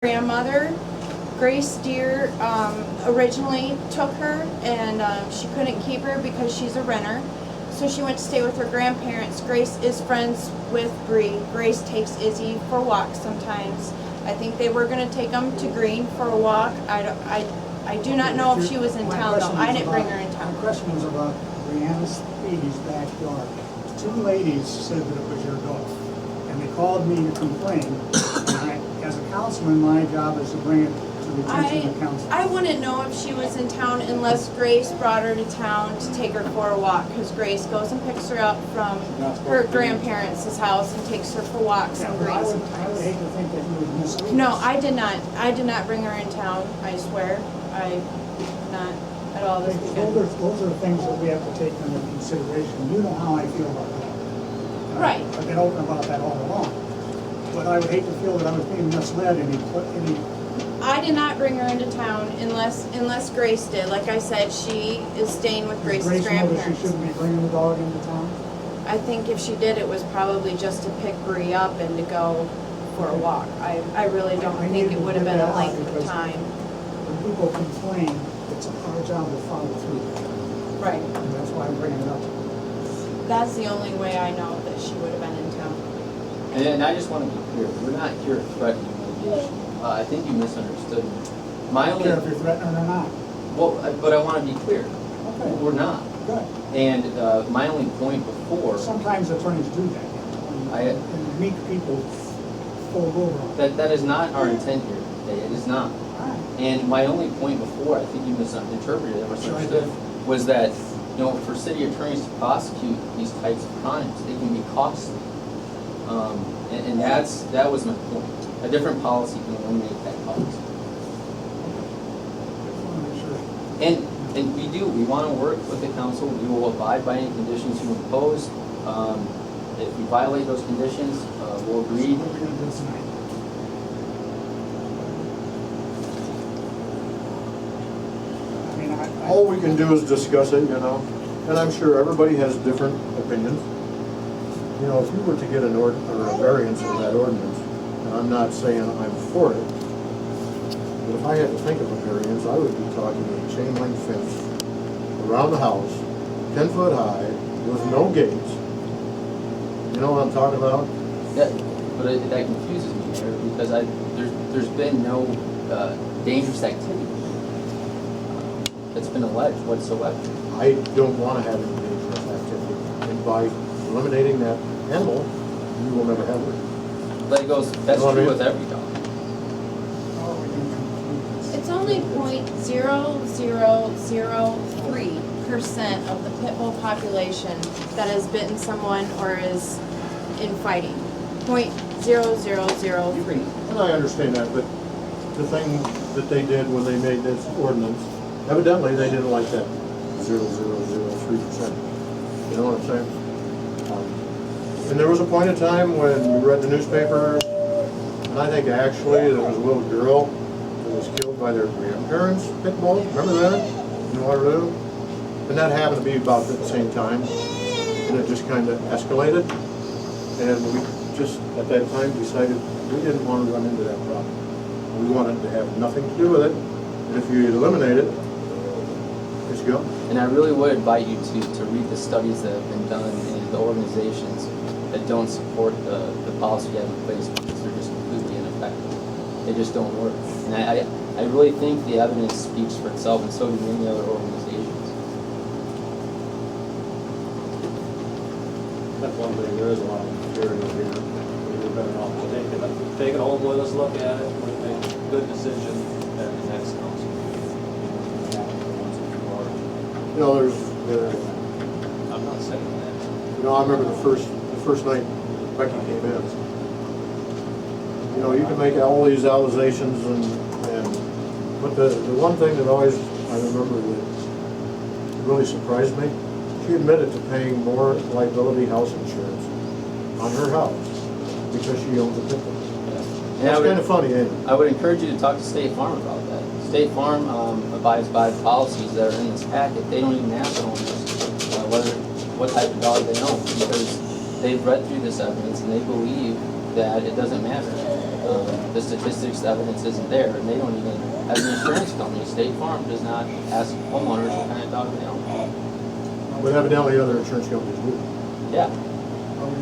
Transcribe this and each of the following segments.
grandmother. Grace Deer originally took her, and she couldn't keep her because she's a renter. So she went to stay with her grandparents. Grace is friends with Bree. Grace takes Izzy for walks sometimes. I think they were going to take them to Green for a walk. I do not know if she was in town though. I didn't bring her in town. My question was about Brianna Speedy's backyard. Two ladies said that it was your dog, and they called me to complain. And as a councilman, my job is to bring it to the attention of the council. I wouldn't know if she was in town unless Grace brought her to town to take her for a walk, because Grace goes and picks her up from her grandparents' house and takes her for walks Yeah, and but Green I would sometimes. hate to think that you would mislead No, us. I did not. I did not bring her in town, I swear. I not at all this weekend. Those are things that we have to take into consideration. You know how I feel about that. Right. I've been open about that all along. But I would hate to feel that I was being misled any. I did not bring her into town unless Grace did. Like I said, she is staying with Grace's Does Grace know that she grandparents. shouldn't be bringing the dog into town? I think if she did, it was probably just to pick Bree up and to go for a walk. I really don't I think need it to would have get been a that out length of because time. When people complain, it's our job to follow through. Right. And that's why I'm bringing it up. That's the only way I know that she would have been in town. And I just want to be clear, we're not here threatening litigation. I think you misunderstood me. I don't care if you're threatening or not. Well, but I want to be clear. Okay. We're not. Good. And my only point before, Sometimes attorneys do that. And weak people fold over on it. that is not our intent here today. It is not. All right. And my only point before, I think you misinterpreted or misunderstood, was that, you know, for city attorneys to prosecute these types of crimes, they can be costly. And that was my point. A different policy can eliminate that cost. And we want to work with the council. We will abide by any conditions you impose. If we violate those conditions, we'll agree. What are we going to do tonight? I mean, All we can do is discuss it, you know, and I'm sure everybody has different opinions. You know, if you were to get an or a variance in that ordinance, and I'm not saying I'm for it, but if I had to think of a variance, I would be talking a chain link fence around the house, 10 foot high, with no gates. You know what I'm talking about? That confuses me, Mayor, because there's been no dangerous activity that's been alleged whatsoever. I don't want to have any dangerous activity, and by eliminating that animal, you will never have it. But it goes, that's true with every dog. It's only 0.0003% of the pit bull population that has bitten someone or is in fighting. 0.0003. And I understand that, but the thing that they did when they made this ordinance, evidently they didn't like that 0.0003%. You know what I'm saying? And there was a point in time when you read the newspaper, and I think actually there was a little girl that was killed by their grandparents' pit bull. Remember that? In Waterloo? And that happened to be about at the same time, and it just kind of escalated. And we just, at that time, decided we didn't want to run into that problem. We wanted to have nothing to do with it, and if you eliminate it, just go. And I really would invite you to read the studies that have been done in the organizations that don't support the policy you have in place, because they're just completely ineffective. They just don't work. And I really think the evidence speaks for itself, and so do many other organizations. That's one thing, there is a lot of security here. We're better off to take it home with us, look at it, we make a good decision at the next council. You know, I'm not saying that. you know, I remember the first night Becky came in. You know, you can make all these accusations but the one thing that always I remember that really surprised me, she admitted to paying more liability house insurance on her house because she owns a pit bull. That's kind of funny, ain't it? I would encourage you to talk to State Farm about that. State Farm abides by the policies that are in this packet. They don't even ask owners what type of dog they own, because they've read through this evidence and they believe that it doesn't matter. The statistics, the evidence isn't there, and they don't even, as an insurance company, State Farm does not ask homeowners what kind of dog they own. But evidently other insurance companies do. Yeah.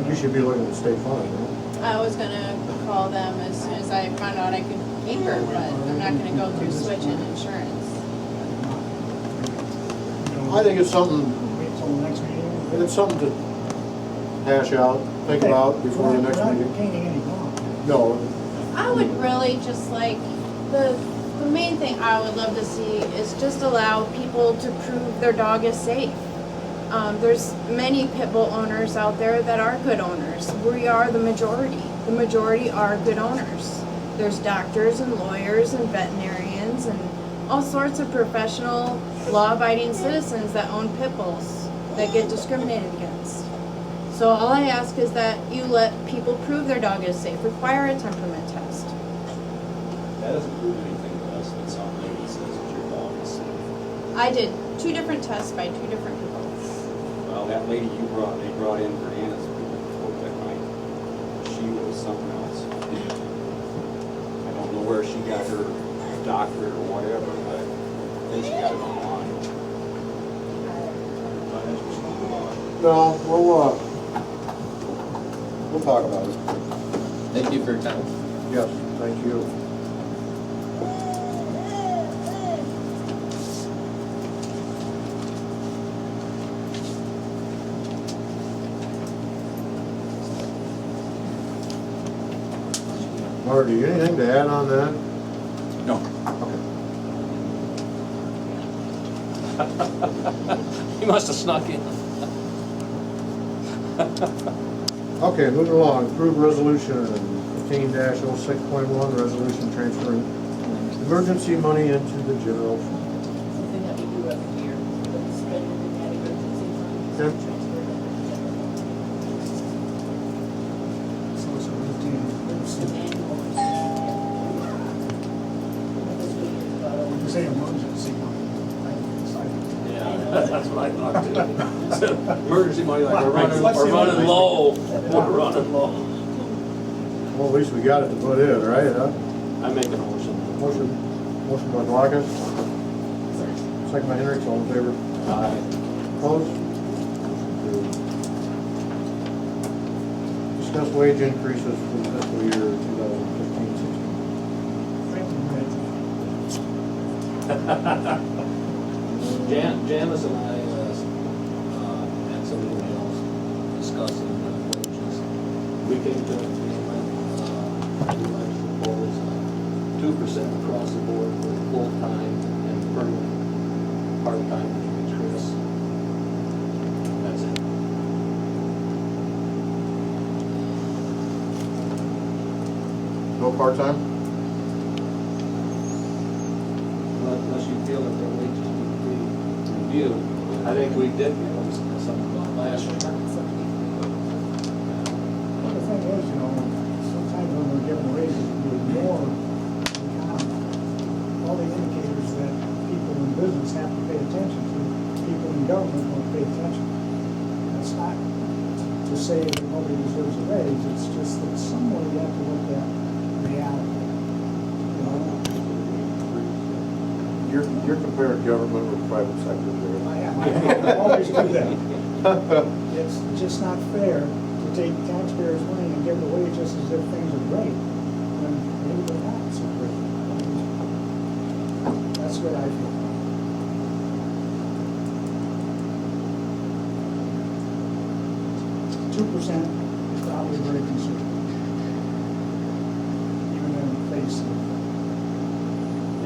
You should be looking at State Farm, you know? I was gonna call them as soon as I found out I could keep her, but I'm not gonna go through switching insurance. I think it's something, Wait till the next meeting. it's something to hash out, think about before the next We're not meeting. gaining any ground. No, I would really just like, the main thing I would love to see is just allow people to prove their dog is safe. There's many pit bull owners out there that are good owners. We are the majority. The majority are good owners. There's doctors and lawyers and veterinarians and all sorts of professional, law-abiding citizens that own pit bulls that get discriminated against. So all I ask is that you let people prove their dog is safe. Require a temperament test. That doesn't prove anything to us, but some lady says that your dog is safe. I did 2 different tests by 2 different people. Well, that lady they brought in for Anna's report that night, she was something else. I don't know where she got her doctorate or whatever, but I think she got it online. no, we'll talk about it. Thank you for your time. Yes, thank you. Marty, anything to add on that? No. Okay. He must have snuck in. Okay, moving along, approved resolution 15-06.1, resolution transferring emergency money into the general fund. Something that we do every year, but spend it in that emergency fund, Yep. transfer it into the general. So it's a routine. It's an annual procedure. This week is about When you say emergency, Yeah, that's what I thought too. Emergency money, like we're running What's the low, we're running low. Well, at least we got it to put in, right, huh? I make a motion. Motion by Blockers, second by Hendricks, all in favor? Aye. Opposed? Discuss wage increases for the fiscal year 2015-16. Janice and I had some emails discussing wages. We came to an agreement, we like to propose 2% across the board for full-time and permanent, part-time Chris. That's it. No part-time? Unless you feel that their wages need to be reviewed. I think we did, something about last year. Well, the thing is, sometimes when we're given raises, we ignore all the indicators that people in business have to pay attention to, people in government don't pay attention. That's not to say that nobody deserves a raise, it's just that somewhere you have to look at reality. You're comparing government with private sector I always do that. It's just not fair to take taxpayers' money and give it away just as if things are great, when maybe they're not so great. That's what I feel. $2% is probably very conservative. Even in the face of,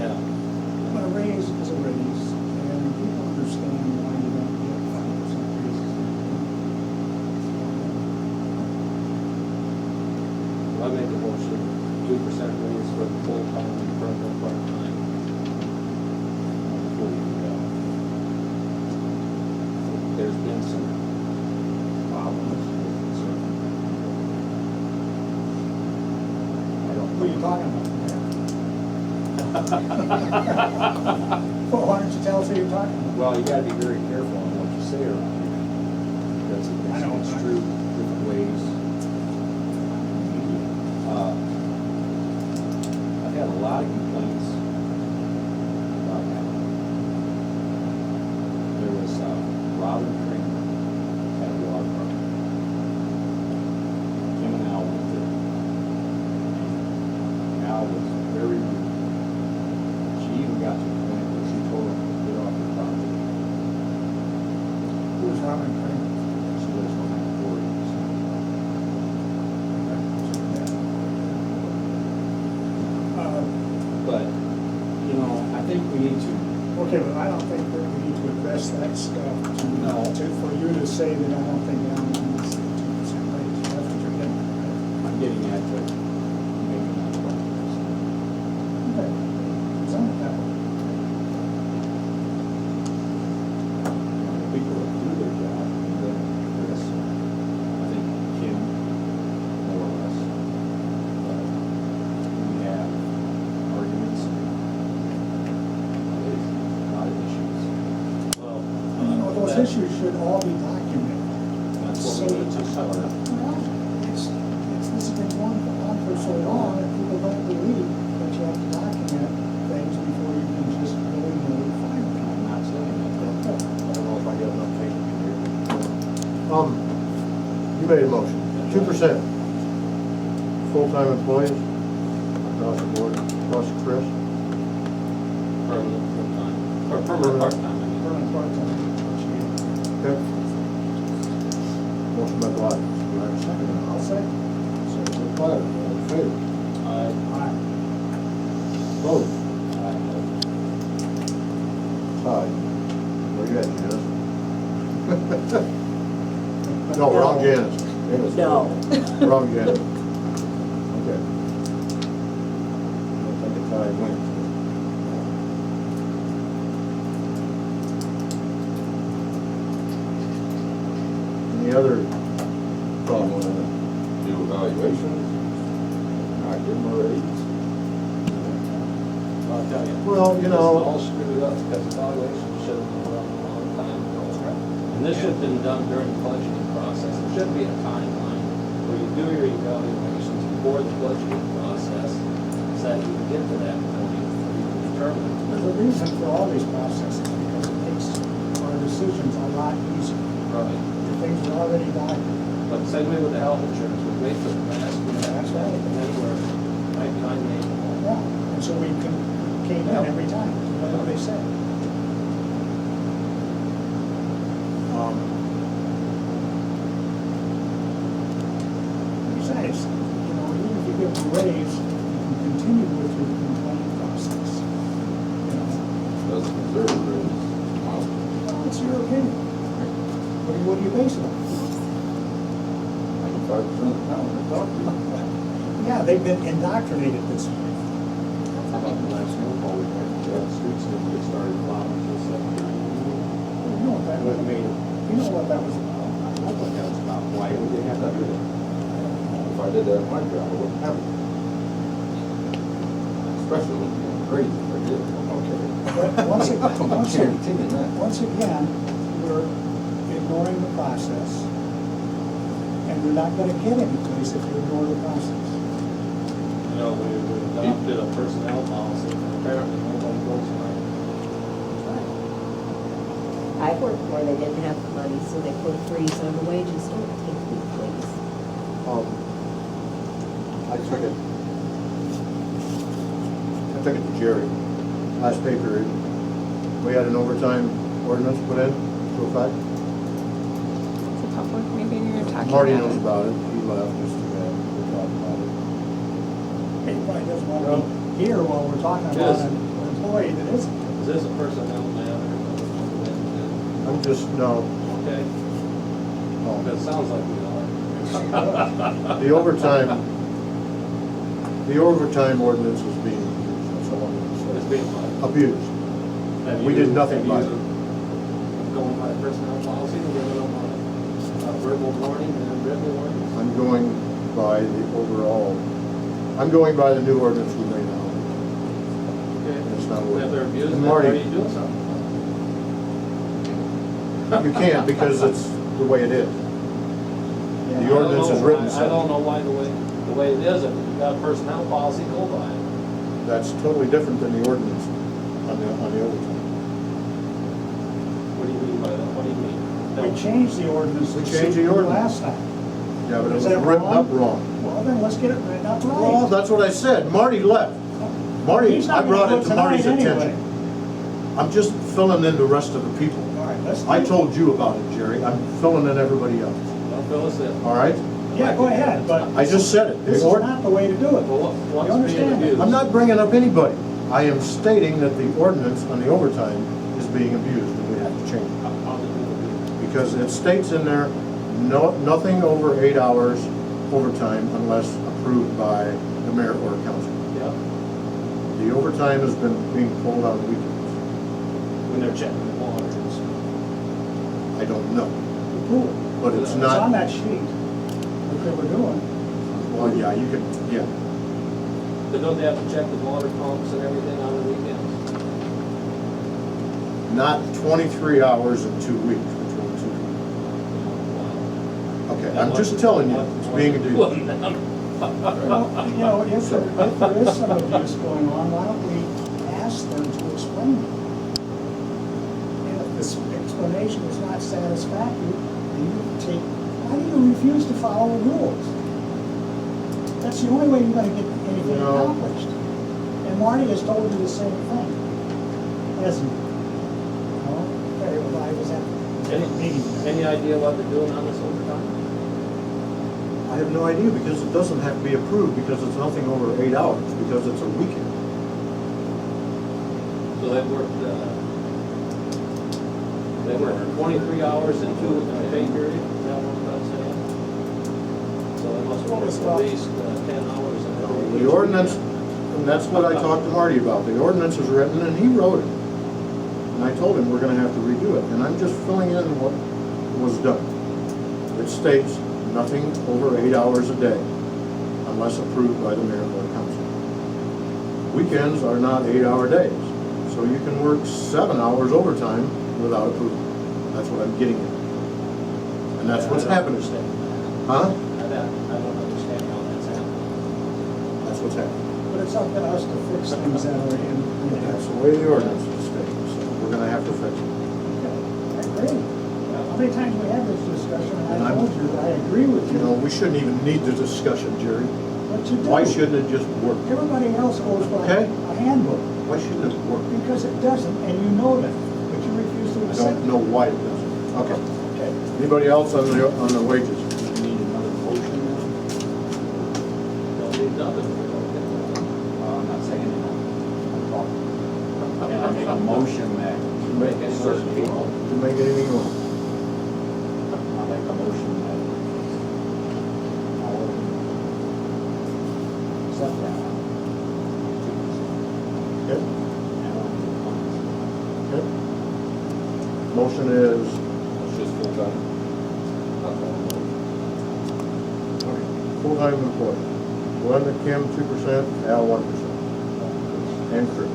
Yeah. but a raise is a raise, and people understand why you don't get 5% raises. I make a motion, 2% raise for the full-time and permanent part-time. There's been some problems. Who are you talking about? Well, why don't you tell us who you're talking about? Well, you gotta be very careful on what you say around here, because it I know. gets construed different ways. lot of complaints about that. There was Robin Kramer at a water park. Kim and Al went there. And Al was very rude. She even got to the point where she told him to get off the property. Who's Robin Kramer? She lives behind the door. But, you know, I think we need to, Okay, but I don't think that we need to address that stuff No. for you to say that I don't think that I'm going to see 2% raise. That's what you're getting at. I'm getting at that maybe not 20%. Okay. Present it that way. The people that do their job, and then Chris, I think Kim, more or less. But we have arguments, there's a lot of issues. Well, You know, those that- issues should all be documented. That's what So- we're gonna touch on. Well, it's, this has been going on for so long that people don't believe that you have to document things before you can just willy-nilly file them. I'm not saying that. I don't know if I got enough paper here. You made a motion, 2%. Full-time employees, across the board, across Chris. Permanent, full-time, or permanent, part-time, I mean. Permanent part-time. Okay. Motion by Gladys, do I have a second? I'll say. Second by Gladys, all in favor? I, Aye. Vote. Aye. Where you at, Janice? No, wrong Janice. Janice. No. Wrong Janice. Okay. I think a tie wins. Any other problem with it? Do evaluations, not give them a raise. I'll tell you. Well, you This is know, all screwed up because evaluation should have been done a long time ago. And this should have been done during the budgeting process. There should be a timeline where you do your evaluations before the budgeting process, so that you can get to that point where you can determine. There's a reason for all these processes, because it makes our decisions a lot easier. Right. The things are already documented. But same way with the health insurance, we wait for the mask, we ask that, and then we're right behind the eight ball. Yeah, and so we came in every time, whatever they said. Besides, you know, even if you give them a raise, you can continue with your complaint process. You know, Doesn't deserve a raise. well, it's your opinion. What do you base it on? 95% of the town, they're talking. Yeah, they've been indoctrinated this way. How about the last snowfall we had? The streets didn't get started plowing until 7. You know what that was? You know what that was about? I thought that was about why would they have to do that? If I did that at my job, I wouldn't have it. Especially with being crazy if I did. Okay. But I'm guaranteeing that. once again, we're ignoring the process, and we're not gonna get any place if you ignore the process. You know, we adopted a personnel policy, and apparently nobody goes by it. I worked where they didn't have the money, so they put a freeze on the wages. Don't take me, please. I took it to Jerry, last pay period. We had an overtime ordinance put in to effect. It's a public meeting you're talking about. Marty knows about it, he left just to we'll talk about it. He probably doesn't want to be here while we're talking about Yes. an employee that isn't. Is this a personnel matter? I'm just, no, Okay, no. that sounds like we are. The overtime ordinance is being used, that's all I'm It's gonna say. being like. Abused. Have We you- did nothing by have it. you Going by personnel policy, or giving them a verbal warning and a written warning? I'm going by the overall, I'm going by the new ordinance we made now. Okay. It's not If they're working. abusing, And it, are Marty, you doing something? you can't because it's the way it is. The ordinance is written I so. don't know why the way it is, if you've got a personnel policy, go by it. That's totally different than the ordinance on the overtime. What do you mean by that? What do you mean? We changed the ordinance. We changed the ordinance. Last time. Yeah, but it Is was that written wrong? up wrong. Well, then let's get it written up right. Well, that's what I said. Marty left. Marty, He's I not brought gonna it vote to Marty's tonight anyway. attention. I'm just filling in the rest of the people. All right, let's. I told you about it, Jerry. I'm filling in everybody else. Well, fill us in. All right? Yeah, go ahead, but. I just said it. This is The ord- not the way to do it. Well, what's You being understand? abused? I'm not bringing up anybody. I am stating that the ordinance on the overtime is being abused and we have to change it. How did it abuse? Because it states in there, nothing over 8 hours overtime unless approved by the mayor or council. Yeah, The overtime has been being pulled on weekends. when they're checking the water and stuff. I don't know, Cool. but it's It's on not, that sheet, what they were doing. well, yeah, you could, yeah. But don't they have to check the water pumps and everything on the weekends? Not 23 hours in 2 weeks between two people. Okay, I'm just telling you, it's being abused. Well, you know, if there is some abuse going on, why don't we ask them to explain it? And if this explanation is not satisfactory, then why do you refuse to follow the rules? That's the only way you're gonna get anything No. accomplished. And Marty has told you the same thing, hasn't he? No? Okay, well, I was at the meeting. Any idea what they're doing on this overtime? I have no idea because it doesn't have to be approved because it's nothing over 8 hours, because it's a weekend. So they worked 23 hours in two pay period, is that what that's saying? So they must work at least 10 hours in a day. The ordinance, and that's what I talked to Marty about, the ordinance is written and he wrote it. And I told him we're gonna have to redo it, and I'm just filling in what was done. It states nothing over 8 hours a day unless approved by the mayor or council. Weekends are not 8-hour days, so you can work 7 hours overtime without approval. That's what I'm getting at. And that's what's happening. Huh? I don't understand how that's happening. That's what's happening. But it's up to us to fix things that are in. That's the way the ordinance is stated, so we're gonna have to fix it. I agree. How many times we have this discussion, and And I I'm- told you, I agree with You know, you. we shouldn't even need the discussion, Jerry. But you do. Why shouldn't it just work? Everybody else goes by Okay. a handbook, Why shouldn't it work? because it doesn't, and you know that, but you refuse to I accept don't it. know why it doesn't. Okay. Okay. Anybody else on the wages? Need another motion now? Don't need nothing. We don't get nothing. I'm not saying it. I'm talking. And I make a motion that Make any certain motion you people, want. To make anything wrong? I make a motion that all accept that. Okay. Okay. Motion is, It's just full time. okay, full-time employee. Glenn and Kim, 2%, Al, 1%. And Chris,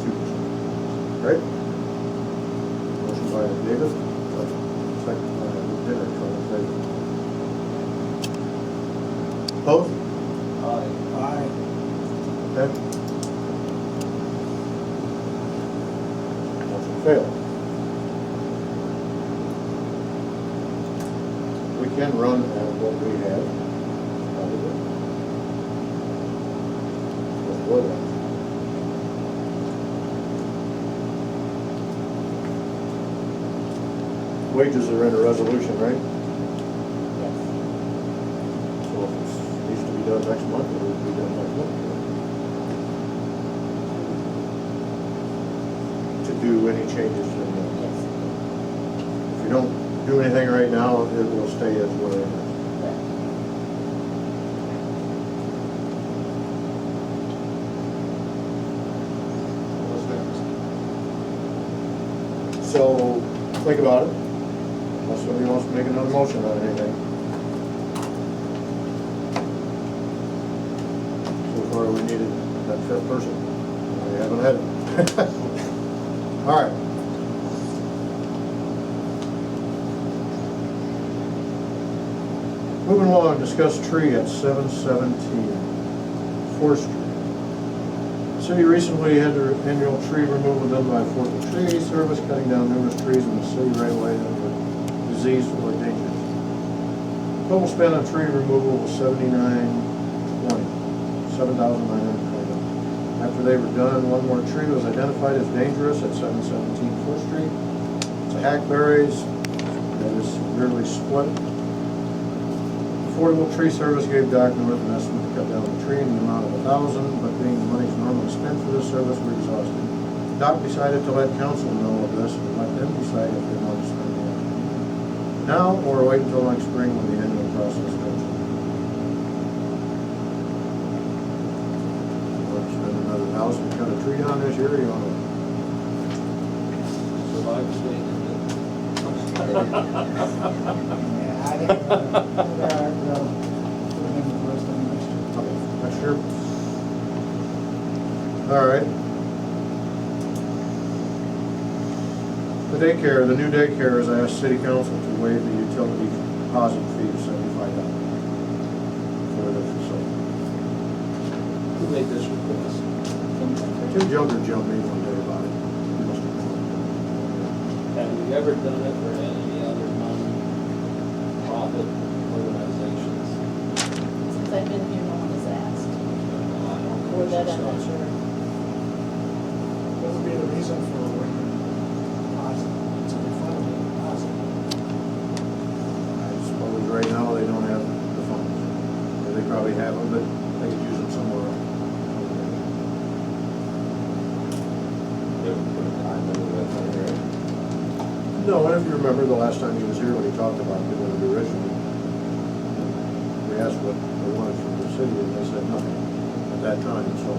2%. Right? Motion by David, second by Lieutenant, trying to say. Opposed? Aye. Okay. Motion failed. We can run at what we have, probably. With what else? Wages are in a resolution, right? So if it needs to be done next month, it will be done next month. To do any changes in the, if you don't do anything right now, it will stay as what it is. What's next? So, think about it, unless somebody wants to make another motion on anything. So far, we needed that fifth person. We haven't had it. All right. Moving along, discuss tree at 717 4th Street. City recently had their annual tree removal done by 4th of Tree Service, cutting down numerous trees in the city right away that were diseased or dangerous. Total spend on tree removal was $7,920. After they were done, one more tree was identified as dangerous at 717 4th Street. It's a hackberries that is severely split. Affordable Tree Service gave Doc North an estimate to cut down the tree in the amount of $1,000, but being the money's normally spent for this service, we're exhausted. Doc decided to let council know of this and let them decide if they want to spend the extra. Now, or wait until next spring when the annual process starts. You want to spend another $1,000 to cut a tree down this year, or you want to? Survive the state. Yeah, I think, there are, put in the first and next year. Okay, next year. All right. The daycare, the new daycare has asked city council to waive the utility deposit fee of $75 for the facility. Who made this request? Tim Junker jumped me one day about it. He must have known. Have we ever done it for any other non-profit organizations? Since I've been here, no one has asked. I don't Or think that I'm so. not sure. What would be the reason for a waiver deposit? It's a refundable deposit. I suppose right now they don't have the funds. Or they probably have them, but they could use them somewhere else. They would put a time limit on it, right? No, and if you remember the last time he was here when he talked about doing it originally, we asked what they wanted from the city and they said nothing at that time, so